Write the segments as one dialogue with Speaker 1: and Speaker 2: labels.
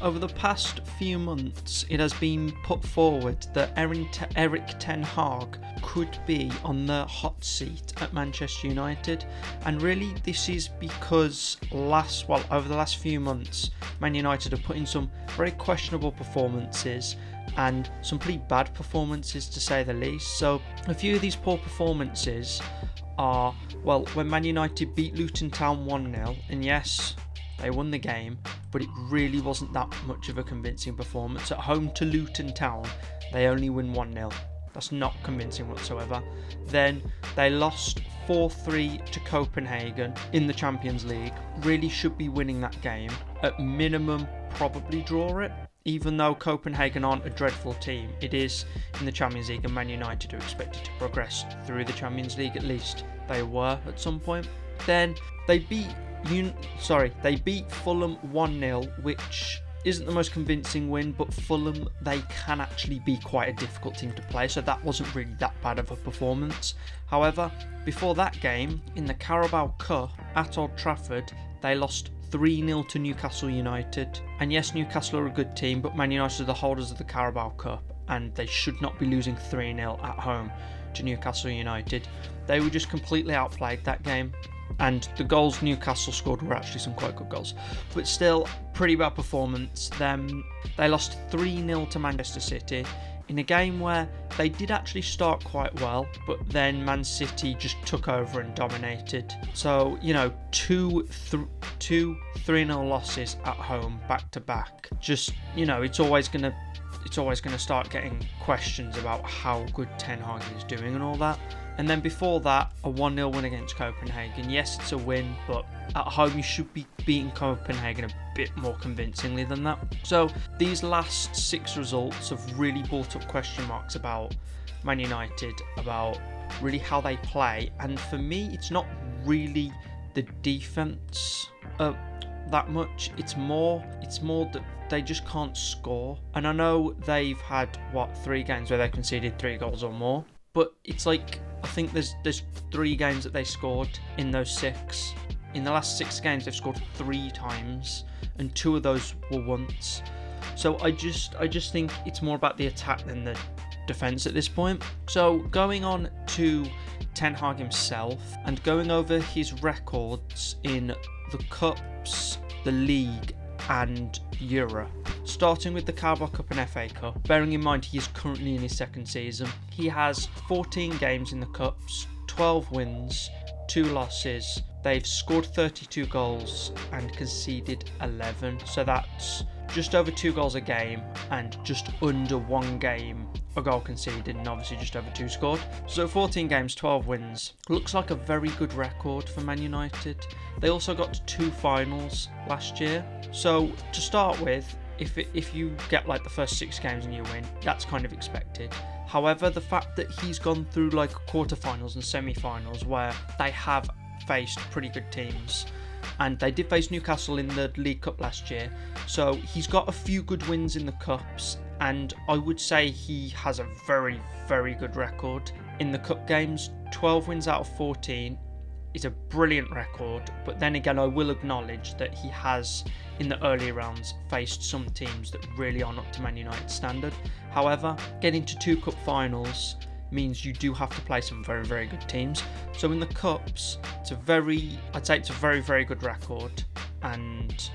Speaker 1: over the past few months, it has been put forward that Erik Ten Hag could be on the hot seat at Manchester United, and really this is because over the last few months, Man United have put in some very questionable performances and some pretty bad performances, to say the least. So a few of these poor performances are, well, when Man United beat Luton Town 1-0, and yes, they won the game, but it really wasn't that much of a convincing performance. At home to Luton Town, they only win 1-0. That's not convincing whatsoever. Then they lost 4-3 to Copenhagen in the Champions League. Really should be winning that game. At minimum, probably draw it. Even though Copenhagen aren't a dreadful team, it is in the Champions League, and Man United are expected to progress through the Champions League, at least they were at some point. Then they beat Fulham 1-0, which isn't the most convincing win, but Fulham, they can actually be quite a difficult team to play, so that wasn't really that bad of a performance. However, before that game, in the Carabao Cup at Old Trafford, they lost 3-0 to Newcastle United. And yes, Newcastle are a good team, but Man United are the holders of the Carabao Cup, and they should not be losing 3-0 at home to Newcastle United. They were just completely outplayed that game, and the goals Newcastle scored were actually some quite good goals, but still pretty bad performance. Then they lost 3-0 to Manchester City in a game where they did actually start quite well, but then Man City just took over and dominated. So, two 3-0 losses at home back to back. Just, it's always going to start getting questions about how good Ten Hag is doing and all that. And then before that, a 1-0 win against Copenhagen. Yes, it's a win, but at home you should be beating Copenhagen a bit more convincingly than that. So these last 6 results have really brought up question marks about Man United, about really how they play. And for me, it's not really the defence that much. It's more that they just can't score. And I know they've had 3 games where they conceded 3 goals or more, but it's like, I think there's 3 games that they scored in those 6. In the last 6 games, they've scored 3 times, and 2 of those were once. So I just think it's more about the attack than the defence at this point. So going on to Ten Hag himself, and going over his records in the Cups, the League and Europe. Starting with the Carabao Cup and FA Cup, bearing in mind he is currently in his 2nd season. He has 14 games in the Cups, 12 wins, 2 losses. They've scored 32 goals and conceded 11, so that's just over 2 goals a game and just under 1 game a goal conceded, and obviously just over 2 scored. So 14 games, 12 wins. Looks like a very good record for Man United. They also got to 2 finals last year. So to start with, if you get the first 6 games and you win, that's kind of expected. However, the fact that he's gone through quarterfinals and semi-finals where they have faced pretty good teams, and they did face Newcastle in the League Cup last year, so he's got a few good wins in the Cups, and I would say he has a very, very good record in the Cup games. 12 wins out of 14 is a brilliant record, but then again, I will acknowledge that he has, in the early rounds, faced some teams that really aren't up to Man United's standard. However, getting to 2 cup finals means you do have to play some very, very good teams. So in the Cups, I'd say it's a very, very good record. And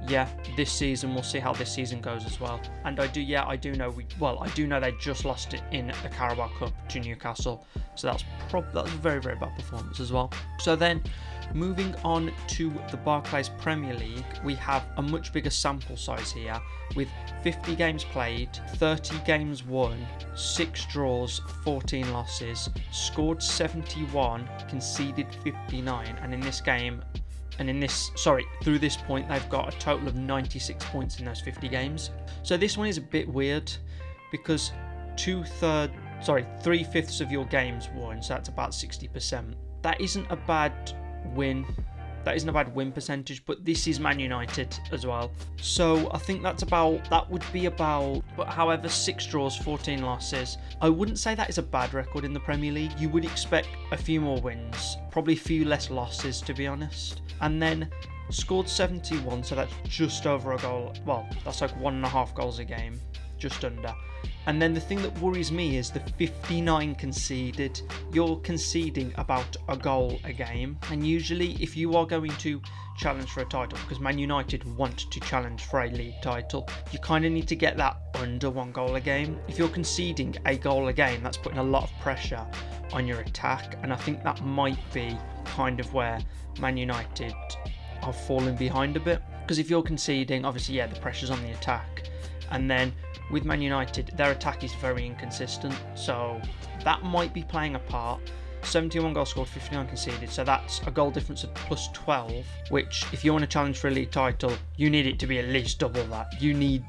Speaker 1: yeah, this season, we'll see how this season goes as well. And I do know they just lost it in a Carabao Cup to Newcastle. So that's a very, very bad performance as well. So then, moving on to the Barclays Premier League, we have a much bigger sample size here with 50 games played, 30 games won, 6 draws, 14 losses, scored 71, conceded 59, through this point they've got a total of 96 points in those 50 games. So this one is a bit weird because 3/5 of your games won, so that's about 60%. That isn't a bad win That isn't a bad win percentage, but this is Man United as well. So I think that would be about, but however, 6 draws, 14 losses. I wouldn't say that is a bad record in the Premier League. You would expect a few more wins, probably a few less losses, to be honest. And then scored 71, so that's just over a goal. Well, that's like 1.5 goals a game, just under. And then the thing that worries me is the 59 conceded. You're conceding about a goal a game. And usually if you are going to challenge for a title, because Man United want to challenge for a league title, you kind of need to get that under 1 goal a game. If you're conceding a goal a game, that's putting a lot of pressure on your attack. And I think that might be kind of where Man United are falling behind a bit. Because if you're conceding, obviously, yeah, the pressure's on the attack. And then with Man United, their attack is very inconsistent, so that might be playing a part. 71 goals scored, 59 conceded, so that's a goal difference of plus 12, which if you want to challenge for a league title, you need it to be at least double that. You need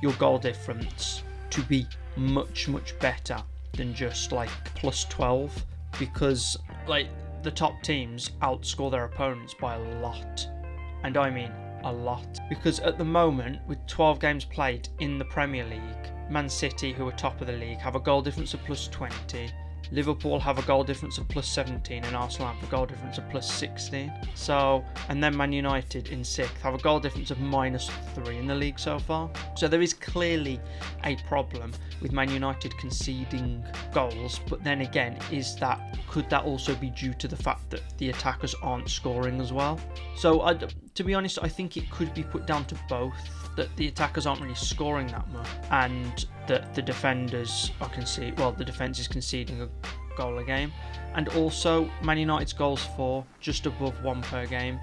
Speaker 1: your goal difference to be much, much better than just like plus 12, because like the top teams outscore their opponents by a lot, and I mean a lot, because at the moment, with 12 games played in the Premier League, Man City, who are top of the league, have a goal difference of plus 20, Liverpool have a goal difference of plus 17, and Arsenal have a goal difference of plus 16. So, and then Man United in 6th have a goal difference of minus 3 in the league so far. So there is clearly a problem with Man United conceding goals, but then again, could that also be due to the fact that the attackers aren't scoring as well? So to be honest, I think it could be put down to both, that the attackers aren't really scoring that much, and that the defenders are the defence is conceding a goal a game. And also Man United's goals for just above 1 per game.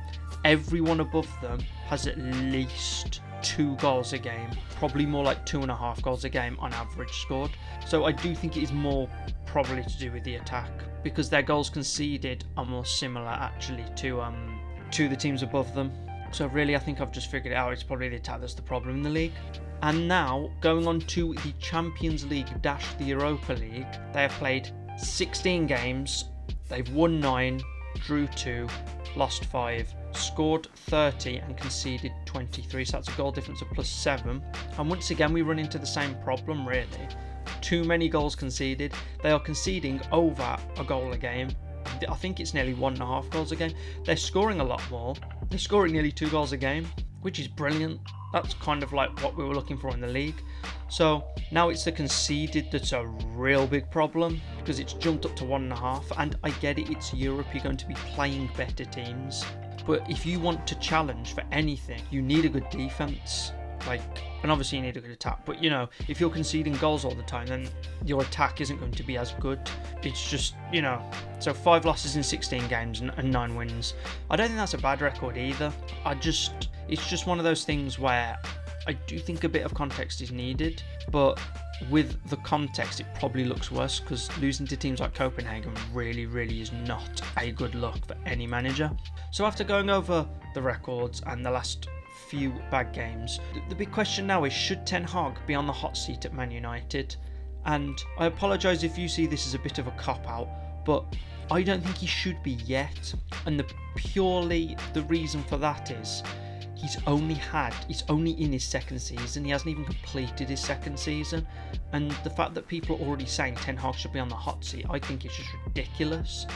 Speaker 1: Everyone above them has at least 2 goals a game, probably more like 2.5 goals a game on average scored. So I do think it is more probably to do with the attack, because their goals conceded are more similar actually to the teams above them. So really, I think I've just figured it out. It's probably the attack that's the problem in the league. And now, going on to the Champions League - the Europa League, they have played 16 games. They've won 9, drew 2, lost 5, scored 30 and conceded 23. So that's a goal difference of plus 7. And once again, we run into the same problem, really. Too many goals conceded. They are conceding over a goal a game. I think it's nearly 1.5 goals a game. They're scoring a lot more. They're scoring nearly 2 goals a game, which is brilliant. That's kind of like what we were looking for in the league. So now it's the conceded that's a real big problem, because it's jumped up to 1.5. And I get it, it's Europe, you're going to be playing better teams. But if you want to challenge for anything, you need a good defence. And obviously you need a good attack, but if you're conceding goals all the time, then your attack isn't going to be as good. It's just, so 5 losses in 16 games and 9 wins. I don't think that's a bad record either. It's just one of those things where I do think a bit of context is needed, but with the context it probably looks worse, because losing to teams like Copenhagen really, really is not a good look for any manager. So after going over the records and the last few bad games, the big question now is, should Ten Hag be on the hot seat at Man United? And I apologise if you see this as a bit of a cop-out, but I don't think he should be yet. And the reason for that is he's only in his 2nd season. He hasn't even completed his 2nd season. And the fact that people are already saying Ten Hag should be on the hot seat, I think it's just ridiculous.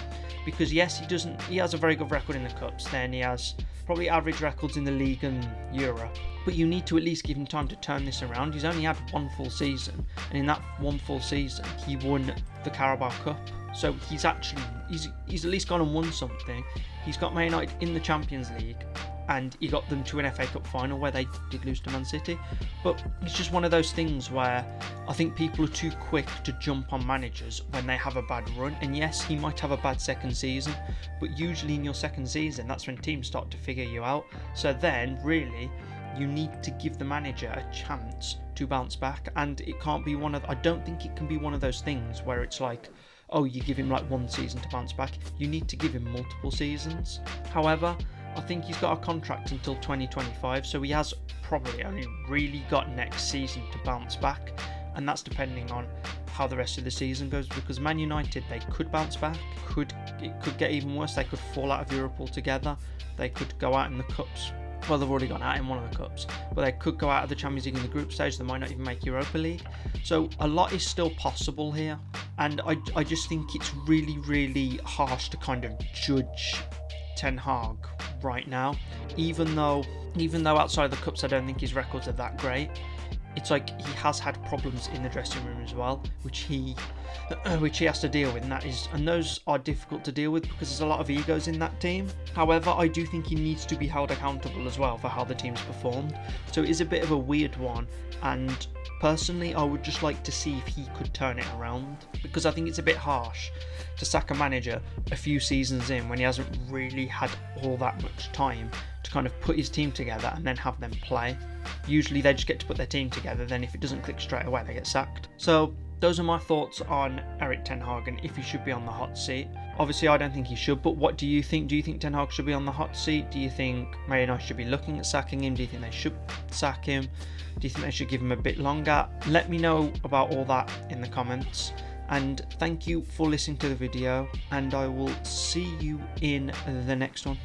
Speaker 1: Because yes, he has a very good record in the Cups, then he has probably average records in the league and Europe, but you need to at least give him time to turn this around. He's only had 1 full season, and in that 1 full season he won the Carabao Cup, so he's at least gone and won something. He's got Man United in the Champions League, and he got them to an FA Cup final where they did lose to Man City. But it's just one of those things where I think people are too quick to jump on managers when they have a bad run. And yes, he might have a bad 2nd season, but usually in your 2nd season, that's when teams start to figure you out. So then, really, you need to give the manager a chance to bounce back. And it can't be I don't think it can be one of those things where it's like, oh, you give him like 1 season to bounce back. You need to give him multiple seasons. However, I think he's got a contract until 2025, so he has probably only really got next season to bounce back. and that's depending on how the rest of the season goes, because Man United, they could bounce back, it could get even worse. They could fall out of Europe altogether, they could go out in the cups. Well, they've already gone out in one of the cups, but they could go out of the Champions League in the group stage. They might not even make Europa League. So a lot is still possible here, and I just think it's really, really harsh to kind of judge Ten Hag right now. Even though outside the cups, I don't think his records are that great. It's like he has had problems in the dressing room as well, which he has to deal with, and those are difficult to deal with because there's a lot of egos in that team. However, I do think he needs to be held accountable as well for how the team's performed. So it is a bit of a weird one, and personally, I would just like to see if he could turn it around, because I think it's a bit harsh to sack a manager a few seasons in when he hasn't really had all that much time to kind of put his team together and then have them play. Usually they just get to put their team together, then if it doesn't click straight away, they get sacked. So those are my thoughts on Erik Ten Hag and if he should be on the hot seat. Obviously, I don't think he should, but what do you think? Do you think Ten Hag should be on the hot seat? Do you think Man United should be looking at sacking him? Do you think they should sack him? Do you think they should give him a bit longer? Let me know about all that in the comments. And thank you for listening to the video, and I will see you in the next one.